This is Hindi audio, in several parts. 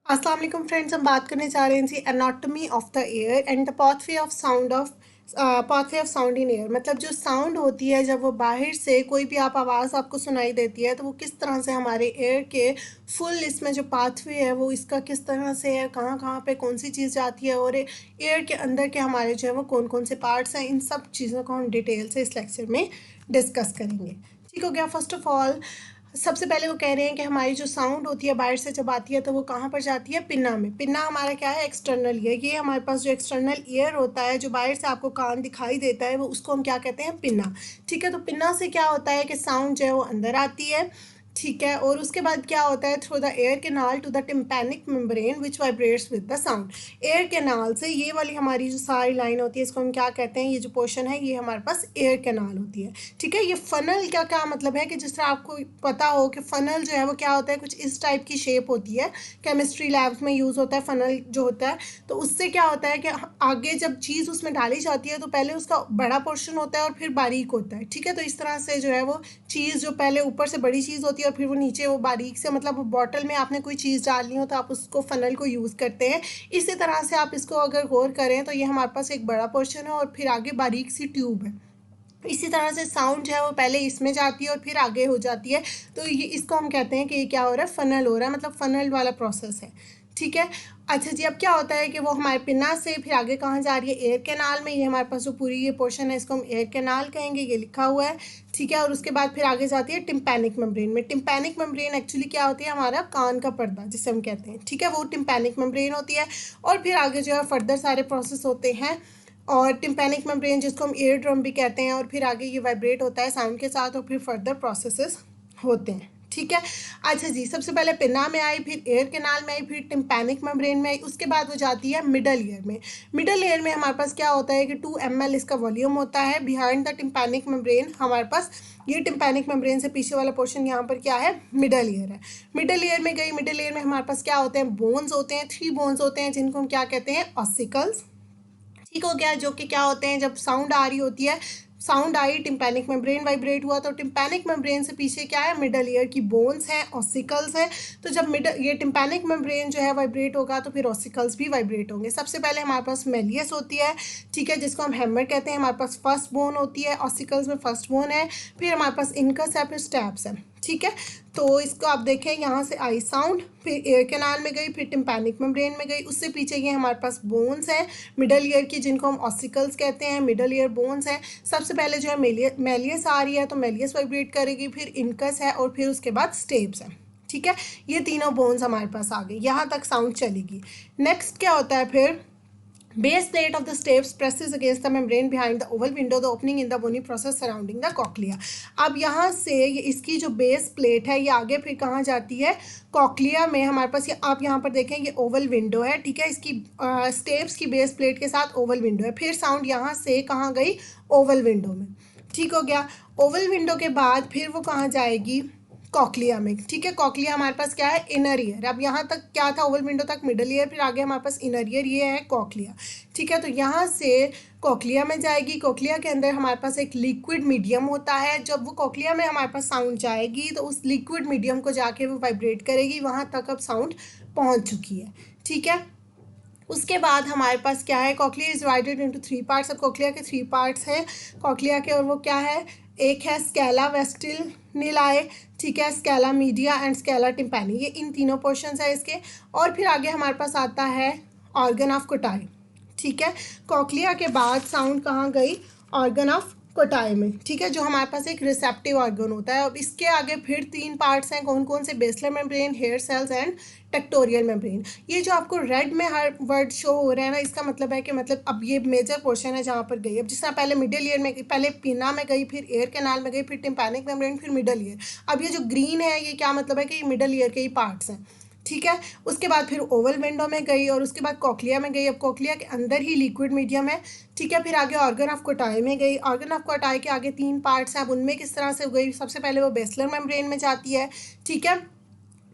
अस्सलाम वालेकुम फ्रेंड्स, हम बात करने जा रहे हैं जी anatomy of the air and the pathway of sound of pathway of sound in air. मतलब जो साउंड होती है जब वो बाहर से कोई भी आप आवाज़ आपको सुनाई देती है तो वो किस तरह से हमारे एयर के फुल इसमें जो पाथवे है वो इसका किस तरह से है, कहाँ कहाँ पे कौन सी चीज़ जाती है और एयर के अंदर के हमारे जो है वो कौन कौन से पार्ट्स हैं, इन सब चीज़ों को हम डिटेल से इस लेक्चर में डिस्कस करेंगे। ठीक हो गया। फर्स्ट ऑफ ऑल सबसे पहले वो कह रहे हैं कि हमारी जो साउंड होती है बाहर से जब आती है तो वो कहाँ पर जाती है, पिन्ना में। पिन्ना हमारा क्या है, एक्सटर्नल ईयर। ये हमारे पास जो एक्सटर्नल ईयर होता है जो बाहर से आपको कान दिखाई देता है वो उसको हम क्या कहते हैं, पिन्ना। ठीक है, तो पिन्ना से क्या होता है कि साउंड जो है वो अंदर आती है। ठीक है, और उसके बाद क्या होता है, through the air canal to the tympanic membrane which vibrates with the sound. Air canal से ये वाली हमारी जो सारी लाइन होती है इसको हम क्या कहते हैं, ये जो पोर्शन है ये हमारे पास एयर कैनाल होती है। ठीक है, ये फनल का क्या मतलब है कि जिस तरह आपको पता हो कि फनल जो है वो क्या होता है, कुछ इस टाइप की शेप होती है, केमिस्ट्री लैब्स में यूज़ होता है फनल जो होता है। तो उससे क्या होता है कि आगे जब चीज़ उसमें डाली जाती है तो पहले उसका बड़ा पोर्शन होता है और फिर बारीक होता है। ठीक है, तो इस तरह से जो है वो चीज़ जो पहले ऊपर से बड़ी चीज़ होती है और फिर वो नीचे वो बारीक से, मतलब बॉटल में आपने कोई चीज़ डालनी हो तो आप उसको फनल को यूज़ करते हैं। इसी तरह से आप इसको अगर गौर करें तो ये हमारे पास एक बड़ा पोर्शन है और फिर आगे बारीक सी ट्यूब है। इसी तरह से साउंड जो है वो पहले इसमें जाती है और फिर आगे हो जाती है। तो ये इसको हम कहते हैं कि ये क्या हो रहा है, फनल हो रहा है, मतलब फनल वाला प्रोसेस है। ठीक है। अच्छा जी, अब क्या होता है कि वो हमारे पिन्ना से फिर आगे कहाँ जा रही है, एयर कैनाल में। ये हमारे पास जो पूरी ये पोर्शन है इसको हम एयर कैनाल कहेंगे, ये लिखा हुआ है। ठीक है, और उसके बाद फिर आगे जाती है टिम्पैनिक मेम्ब्रेन में। टिम्पैनिक मेम्ब्रेन एक्चुअली क्या होती है, हमारा कान का पर्दा जिसे हम कहते हैं। ठीक है, वो टिम्पैनिक मेम्ब्रेन होती है। और फिर आगे जो है फर्दर सारे प्रोसेस होते हैं। और टिम्पैनिक मेम्ब्रेन जिसको हम ईयर ड्रम भी कहते हैं, और फिर आगे ये वाइब्रेट होता है साउंड के साथ और फिर फर्दर प्रोसेसेस होते हैं। ठीक है। अच्छा जी, सबसे पहले पिन्ना में आई, फिर एयर कैनाल में आई, फिर टिम्पैनिक मेम्ब्रेन में आई, उसके बाद वो जाती है मिडल ईयर में। मिडल ईयर में हमारे पास क्या होता है कि 2 ml इसका वॉल्यूम होता है। बिहाइंड द टिम्पैनिक मेम्ब्रेन हमारे पास ये टिम्पैनिक मेम्ब्रेन से पीछे वाला पोर्शन यहाँ पर क्या है, मिडल ईयर है। मिडल ईयर में गई, मिडल ईयर में हमारे पास क्या होते हैं, बोन्स होते हैं, 3 बोन्स होते हैं जिनको हम क्या कहते हैं, ऑसिकल्स। ठीक हो गया, जो कि क्या होते हैं, जब साउंड आ रही होती है, साउंड आई, टिम्पैनिक मेम्ब्रेन वाइब्रेट हुआ, तो टिम्पैनिक मेम्ब्रेन से पीछे क्या है, मिडल ईयर की बोन्स हैं, ऑसिकल्स हैं। तो जब मिडल ये टिम्पैनिक मेम्ब्रेन जो है वाइब्रेट होगा तो फिर ऑसिकल्स भी वाइब्रेट होंगे। सबसे पहले हमारे पास मेलियस होती है। ठीक है, जिसको हम हैमर कहते हैं। हमारे पास फर्स्ट बोन होती है, ऑसिकल्स में फर्स्ट बोन है। फिर हमारे पास इनकस है, फिर स्टैप्स है। ठीक है, तो इसको आप देखें, यहाँ से आई साउंड, फिर एयर कैनाल में गई, फिर टिम्पैनिक मेम्ब्रेन में गई, उससे पीछे ये हमारे पास बोन्स हैं मिडल ईयर की जिनको हम ऑसिकल्स कहते हैं, मिडल ईयर बोन्स हैं। सबसे पहले जो है मेलियस आ रही है तो मेलियस वाइब्रेट करेगी, फिर इनकस है और फिर उसके बाद स्टेप्स है। ठीक है, ये तीनों बोन्स हमारे पास आ गई, यहाँ तक साउंड चलेगी। नेक्स्ट क्या होता है, फिर base plate of the stapes presses against the membrane behind the oval window, the opening in the bony process surrounding the cochlea। अब यहाँ से ये इसकी जो बेस प्लेट है ये आगे फिर कहाँ जाती है, कॉकलिया में। हमारे पास ये आप यहाँ पर देखें, ये ओवल विंडो है। ठीक है, इसकी स्टेप्स की बेस प्लेट के साथ ओवल विंडो है। फिर साउंड यहाँ से कहाँ गई, ओवल विंडो में। ठीक हो गया। ओवल विंडो के बाद फिर वो कहाँ जाएगी, कॉकलिया में। ठीक है, कॉकलिया हमारे पास क्या है, इनर ईयर। अब यहाँ तक क्या था, ओवल विंडो तक मिडल ईयर, फिर आगे हमारे पास इनर ईयर, ये है कॉकलिया। ठीक है, तो यहाँ से कॉकलिया में जाएगी। कॉकलिया के अंदर हमारे पास एक लिक्विड मीडियम होता है। जब वो कॉकलिया में हमारे पास साउंड जाएगी तो उस लिक्विड मीडियम को जाके वो वाइब्रेट करेगी, वहाँ तक अब साउंड पहुँच चुकी है। ठीक है, उसके बाद हमारे पास क्या है, cochlea is divided into 3 parts. अब कॉकलिया के 3 पार्ट्स हैं कॉकलिया के, और वो क्या है, एक है स्केला वेस्टिल नीलाए। ठीक है, स्केला मीडिया एंड स्केला टिम्पैनी, ये इन तीनों पोर्शंस है इसके। और फिर आगे हमारे पास आता है ऑर्गन ऑफ कोटाई। ठीक है, कॉकलिया के बाद साउंड कहाँ गई, ऑर्गन ऑफ कोटाई में। ठीक है, जो हमारे पास एक रिसेप्टिव ऑर्गन होता है। अब इसके आगे फिर 3 पार्ट्स हैं, कौन कौन से, basilar membrane, hair cells and tectorial membrane. ये जो आपको रेड में हर वर्ड शो हो रहा है ना, इसका मतलब है कि मतलब अब ये मेजर पोर्शन है जहाँ पर गई। अब जिस तरह पहले मिडिल ईयर में, पहले पिना में गई, फिर एयर कैनाल में गई, फिर टिम्पैनिक मेम्ब्रेन, फिर मिडल ईयर। अब ये जो ग्रीन है ये क्या मतलब है कि ये मिडल ईयर के ही पार्ट्स हैं। ठीक है, उसके बाद फिर ओवल विंडो में गई और उसके बाद कॉकलिया में गई। अब कॉकलिया के अंदर ही लिक्विड मीडियम है। ठीक है, फिर आगे ऑर्गन ऑफ कोटाई में गई। ऑर्गन ऑफ कोटाई के आगे 3 पार्ट्स हैं। अब उनमें किस तरह से गई, सबसे पहले वो बेसलर मेम्ब्रेन में जाती है। ठीक है,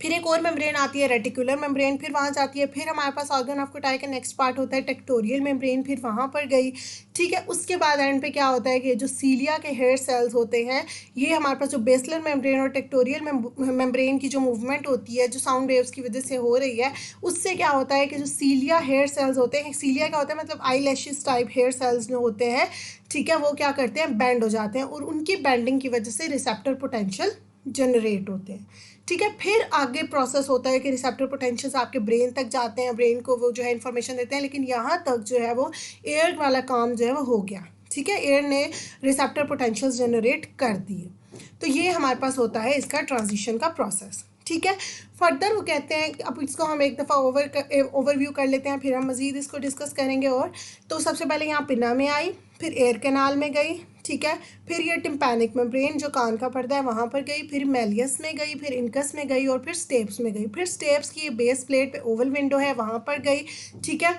फिर एक और मेम्ब्रेन आती है रेटिकुलर मेम्ब्रेन, फिर वहाँ जाती है, फिर हमारे पास ऑर्गन ऑफ कोटाई का नेक्स्ट पार्ट होता है टेक्टोरियल मेम्ब्रेन, फिर वहाँ पर गई, ठीक है। उसके बाद एंड पे क्या होता है कि जो सीलिया के हेयर सेल्स होते हैं, ये हमारे पास जो बेसलर मेम्ब्रेन और टेक्टोरियल मेम्ब्रेन की जो मूवमेंट होती है, जो साउंड वेव्स की वजह से हो रही है, उससे क्या होता है कि जो सीलिया हेयर सेल्स होते हैं, सीलिया क्या होता है मतलब eye lashes type hair cells जो होते हैं, ठीक है, वो क्या करते हैं, बैंड हो जाते हैं, और उनकी बैंडिंग की वजह से रिसेप्टर पोटेंशियल जनरेट होते हैं, ठीक है। फिर आगे प्रोसेस होता है कि रिसेप्टर पोटेंशियल्स आपके ब्रेन तक जाते हैं, ब्रेन को वो जो है इन्फॉर्मेशन देते हैं, लेकिन यहाँ तक जो है वो एयर वाला काम जो है वो हो गया, ठीक है, एयर ने रिसेप्टर पोटेंशियल्स जनरेट कर दिए। तो ये हमारे पास होता है इसका ट्रांजिशन का प्रोसेस, ठीक है। फर्दर वो कहते हैं, अब इसको हम एक दफ़ा ओवरव्यू कर लेते हैं, फिर हम मज़ीद इसको डिस्कस करेंगे। और तो सबसे पहले यहाँ पिना में आई, फिर एयर कैनाल में गई, ठीक है, फिर ये टिम्पैनिक मेम्ब्रेन जो कान का पर्दा है वहाँ पर गई, फिर मेलियस में गई, फिर इनकस में गई, और फिर स्टेप्स में गई, फिर स्टेप्स की बेस प्लेट पे ओवल विंडो है वहाँ पर गई, ठीक है,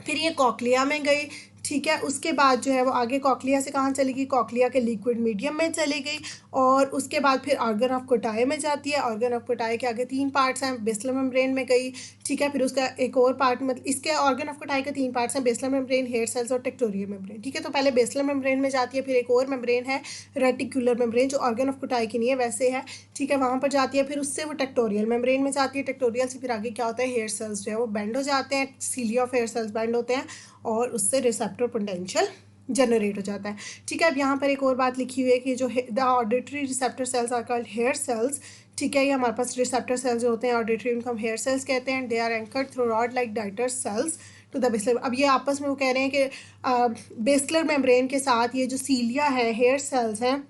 फिर ये कॉकलिया में गई, ठीक है। उसके बाद जो है वो आगे कॉकलिया से कहाँ चली गई, कॉकलिया के लिक्विड मीडियम में चली गई, और उसके बाद फिर ऑर्गन ऑफ कोटाई में जाती है। ऑर्गन ऑफ कोटाई के आगे 3 पार्ट्स हैं, बेसलर मेम्ब्रेन में गई, ठीक है, फिर उसका एक और पार्ट, मतलब इसके ऑर्गन ऑफ कोटाई के 3 पार्ट्स हैं, बेसलर मेम्ब्रेन, हेयर सेल्स और टेक्टोरियल मेम्ब्रेन, ठीक है। तो पहले बेसलर मेम्ब्रेन में जाती है, फिर एक और मेम्ब्रेन है रेटिकुलर मेम्ब्रेन जो ऑर्गन ऑफ कोटाई की नहीं है वैसे है, ठीक है, वहाँ पर जाती है, फिर उससे वो टेक्टोरियल मेम्ब्रेन में जाती है, टेक्टोरियल से फिर आगे क्या होता है, हेयर सेल्स जो है वो बेंड हो जाते हैं, सीलिया ऑफ हेयर सेल्स बेंड होते हैं, और उससे रिसेप्टर पोटेंशियल जनरेट हो जाता है, ठीक है। अब यहाँ पर एक और बात लिखी हुई है कि जो the auditory receptor cells are called hair cells, ठीक है, ये हमारे पास रिसेप्टर सेल्स जो होते हैं ऑडिटरी, उनको हम हेयर सेल्स कहते हैं, they are anchored through rod like Deiters cells to the basilar. अब ये आपस में वो कह रहे हैं कि बेसलर मेम्ब्रेन के साथ ये जो सीलिया है, हेयर सेल्स हैं,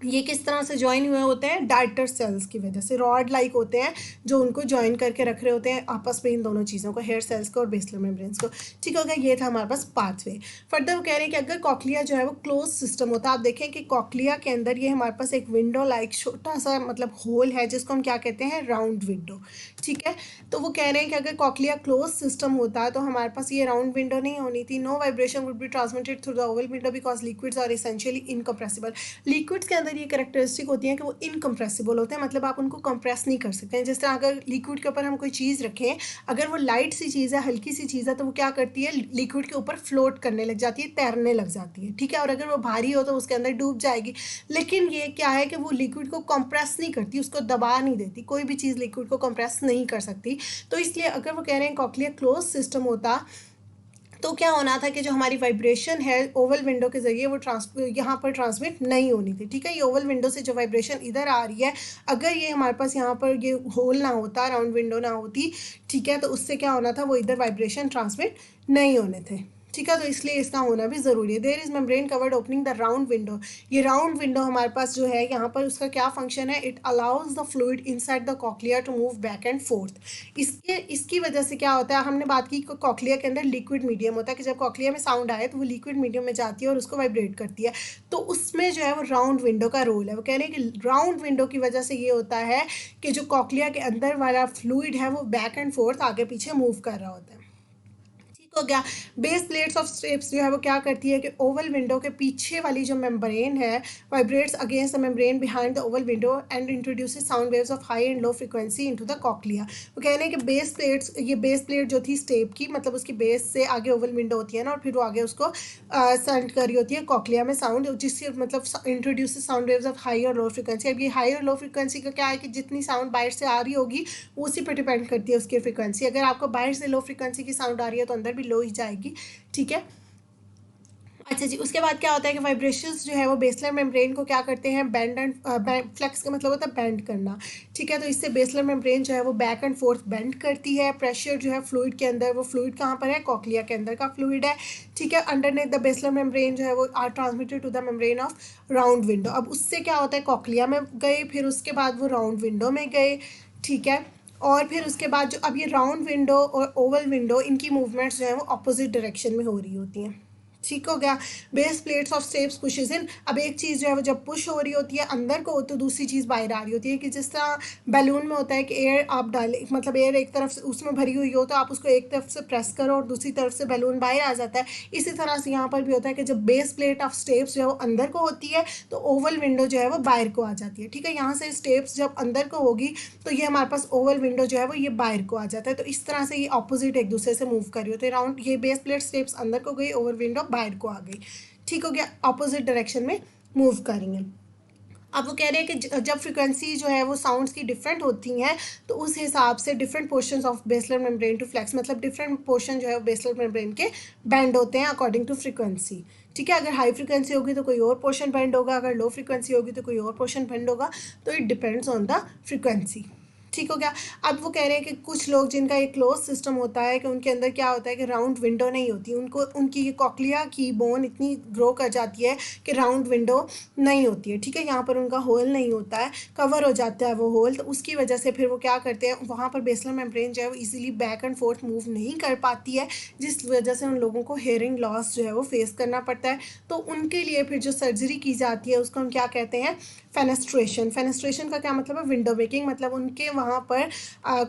ये किस तरह से ज्वाइन हुए होते हैं, डाइटर सेल्स की वजह से, रॉड लाइक होते हैं जो उनको ज्वाइन करके रख रहे होते हैं आपस में, इन दोनों चीज़ों को, हेयर सेल्स को और बेसलर मेम्ब्रेन्स को, ठीक हो गया। ये था हमारे पास पाथवे। फर्दर वो कह रहे हैं कि अगर कॉकलिया जो है वो क्लोज सिस्टम होता है, आप देखें कि कॉकलिया के अंदर ये हमारे पास एक विंडो लाइक छोटा सा मतलब होल है जिसको हम क्या कहते हैं, राउंड विंडो, ठीक है। तो वो कह रहे हैं कि अगर कॉकलिया क्लोज सिस्टम होता है तो हमारे पास ये राउंड विंडो नहीं होनी थी, no vibration would be transmitted through the oval window because liquids are essentially incompressible. Liquids के अंदर ये कैरेक्टरिस्टिक होती हैं कि वो इनकम्प्रेसिबल होते हैं, मतलब आप उनको कंप्रेस नहीं कर सकते हैं। जिस तरह अगर लिक्विड के ऊपर हम कोई चीज़ रखें, अगर वो लाइट सी चीज़ है, हल्की सी चीज़ है, तो वो क्या करती है, लिक्विड के ऊपर फ्लोट करने लग जाती है, तैरने लग जाती है, ठीक है। और अगर वो भारी हो तो उसके अंदर डूब जाएगी। लेकिन ये क्या है कि वो लिक्विड को कंप्रेस नहीं करती, उसको दबा नहीं देती, कोई भी चीज़ लिक्विड को कंप्रेस नहीं कर सकती। तो इसलिए अगर वो कह रहे हैं कॉकलिया क्लोज सिस्टम होता तो क्या होना था कि जो हमारी वाइब्रेशन है ओवल विंडो के ज़रिए वो यहाँ पर ट्रांसमिट नहीं होनी थी, ठीक है। ये ओवल विंडो से जो वाइब्रेशन इधर आ रही है, अगर ये हमारे पास यहाँ पर ये होल ना होता, राउंड विंडो ना होती, ठीक है, तो उससे क्या होना था, वो इधर वाइब्रेशन ट्रांसमिट नहीं होने थे, ठीक है। तो इसलिए इसका होना भी ज़रूरी है। There is membrane covered opening the round window. ये राउंड विंडो हमारे पास जो है यहाँ पर उसका क्या फंक्शन है, it allows the fluid inside the cochlea to move back and forth. इसकी वजह से क्या होता है, हमने बात की कॉकलिया के अंदर लिक्विड मीडियम होता है कि जब कॉकलिया में साउंड आए तो वो लिक्विड मीडियम में जाती है और उसको वाइब्रेट करती है, तो उसमें जो है वो राउंड विंडो का रोल है। वो कह रहे हैं कि राउंड विंडो की वजह से ये होता है कि जो कॉकलिया के अंदर वाला फ्लूइड है वो बैक एंड फोर्थ आगे पीछे मूव कर रहा होता है, हो गया। बेस प्लेट्स ऑफ स्टेप्स जो है वो क्या करती है कि ओवल विंडो के पीछे वाली जो मेम्ब्रेन है vibrates against the membrane behind the oval window and introduces sound waves of high and low frequency into the cochlea. वो कह रहे हैं कि बेस प्लेट्स, ये बेस प्लेट जो थी स्टेप की, मतलब उसकी बेस से आगे ओवल विंडो होती है ना, और फिर वो आगे उसको सेंड कर रही होती है कॉकलिया में साउंड, जिससे मतलब introduces sound waves of high और लो फ्रीक्वेंसी। अब ये हाई और लो फ्रीक्वेंसी का क्या है कि जितनी साउंड बाहर से आ रही होगी उसी पर डिपेंड करती है उसकी फ्रीक्वेंसी। अगर आपको बाहर से लो फ्रीक्वेंसी की साउंड आ रही है तो अंदर भी लो ही जाएगी, ठीक है। अच्छा जी, उसके बाद क्या होता है कि वाइब्रेशंस जो है वो बेसलर मेम्ब्रेन को क्या करते हैं, बेंड एंड फ्लेक्स का मतलब होता है बेंड करना, ठीक है। तो इससे बेसलर मेम्ब्रेन जो है वो बैक एंड फोर्थ बेंड करती है। प्रेशर जो है फ्लूइड के अंदर, वो फ्लूइड कहाँ पर है, कॉकलिया के अंदर का फ्लूइड है, ठीक है। अंडरनेथ द बेसलर मेम्ब्रेन जो है वो are transmitted to the membrane of round window. अब उससे क्या होता है, कॉकलिया में गए, फिर उसके बाद वो राउंड विंडो में गए, ठीक है। और फिर उसके बाद जो अब ये राउंड विंडो और ओवल विंडो, इनकी मूवमेंट्स जो है वो अपोजिट डायरेक्शन में हो रही होती हैं, ठीक हो गया। Base plates of steps pushes in. अब एक चीज़ जो है वो जब पुश हो रही होती है अंदर को, तो दूसरी चीज़ बाहर आ रही होती है, कि जिस तरह बैलून में होता है कि एयर आप डालें, मतलब एयर एक तरफ से उसमें भरी हुई हो तो आप उसको एक तरफ से प्रेस करो और दूसरी तरफ से बैलून बाहर आ जाता है। इसी तरह से यहाँ पर भी होता है कि जब बेस प्लेट ऑफ स्टेप्स जो है वो अंदर को होती है तो ओवल विंडो जो है वो बाहर को आ जाती है। ठीक है, यहाँ से स्टेप्स जब अंदर को होगी तो ये हमारे पास ओवल विंडो जो है वो ये बाहर को आ जाता है। तो इस तरह से ये ऑपोजिट एक दूसरे से मूव कर रही होती है। राउंड ये बेस प्लेट स्टेप्स अंदर को गई, ओवल विंडो बाहर को आ गई। ठीक हो गया, अपोजिट डायरेक्शन में मूव करेंगे। अब वो कह रहे हैं कि जब फ्रिक्वेंसी जो है वो साउंड्स की डिफरेंट होती हैं तो उस हिसाब से different portions of basilar membrane to flex, मतलब डिफरेंट पोर्शन जो है बेसलर मेम्ब्रेन के बैंड होते हैं अकॉर्डिंग टू फ्रिक्वेंसी। ठीक है, अगर हाई फ्रिक्वेंसी होगी तो कोई और पोर्शन बैंड होगा, अगर लो फ्रिक्वेंसी होगी तो कोई और पोर्शन बैंड होगा। तो it depends on the frequency. ठीक हो गया। अब वो कह रहे हैं कि कुछ लोग जिनका एक क्लोज सिस्टम होता है कि उनके अंदर क्या होता है कि राउंड विंडो नहीं होती, उनको उनकी कॉक्लिया की बोन इतनी ग्रो कर जाती है कि राउंड विंडो नहीं होती है। ठीक है, यहाँ पर उनका होल नहीं होता है, कवर हो जाता है वो होल। तो उसकी वजह से फिर वो क्या करते हैं, वहाँ पर बेसलर मेम्ब्रेन जो है वो easily back and fourth move नहीं कर पाती है, जिस वजह से उन लोगों को हेयरिंग लॉस जो है वो फेस करना पड़ता है। तो उनके लिए फिर जो सर्जरी की जाती है उसको हम क्या कहते हैं, फेनेस्ट्रेशन। फेनेस्ट्रेशन का क्या मतलब है, विंडो मेकिंग। मतलब उनके वहाँ पर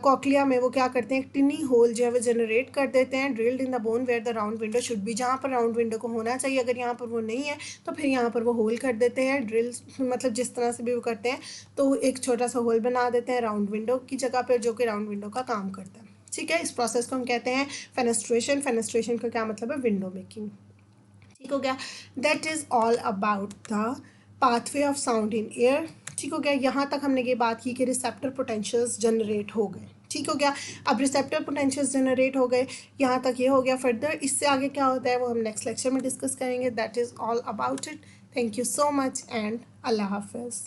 कॉक्लिया में वो क्या करते हैं, एक टिनी होल जो है वो जनरेट कर देते हैं, drilled in the bone where the round window should be, जहाँ पर राउंड विंडो को होना चाहिए। अगर यहाँ पर वो नहीं है तो फिर यहाँ पर वो होल कर देते हैं, ड्रिल मतलब जिस तरह से भी वो करते हैं। तो एक छोटा सा होल बना देते हैं राउंड विंडो की जगह पर, जो कि राउंड विंडो का काम करता है। ठीक है, इस प्रोसेस को हम कहते हैं फेनेस्ट्रेशन। फेनेस्ट्रेशन का क्या मतलब है, विंडो मेकिंग। ठीक हो गया। That is all about the pathway of sound in air. ठीक हो गया, यहाँ तक हमने ये बात की कि रिसेप्टर पोटेंशियल्स जनरेट हो गए। ठीक हो गया, अब रिसेप्टर पोटेंशियल्स जनरेट हो गए, यहाँ तक ये हो गया। फर्दर इससे आगे क्या होता है वो हम नेक्स्ट लेक्चर में डिस्कस करेंगे। That is all about it. Thank you so much and अल्लाह हाफिज़।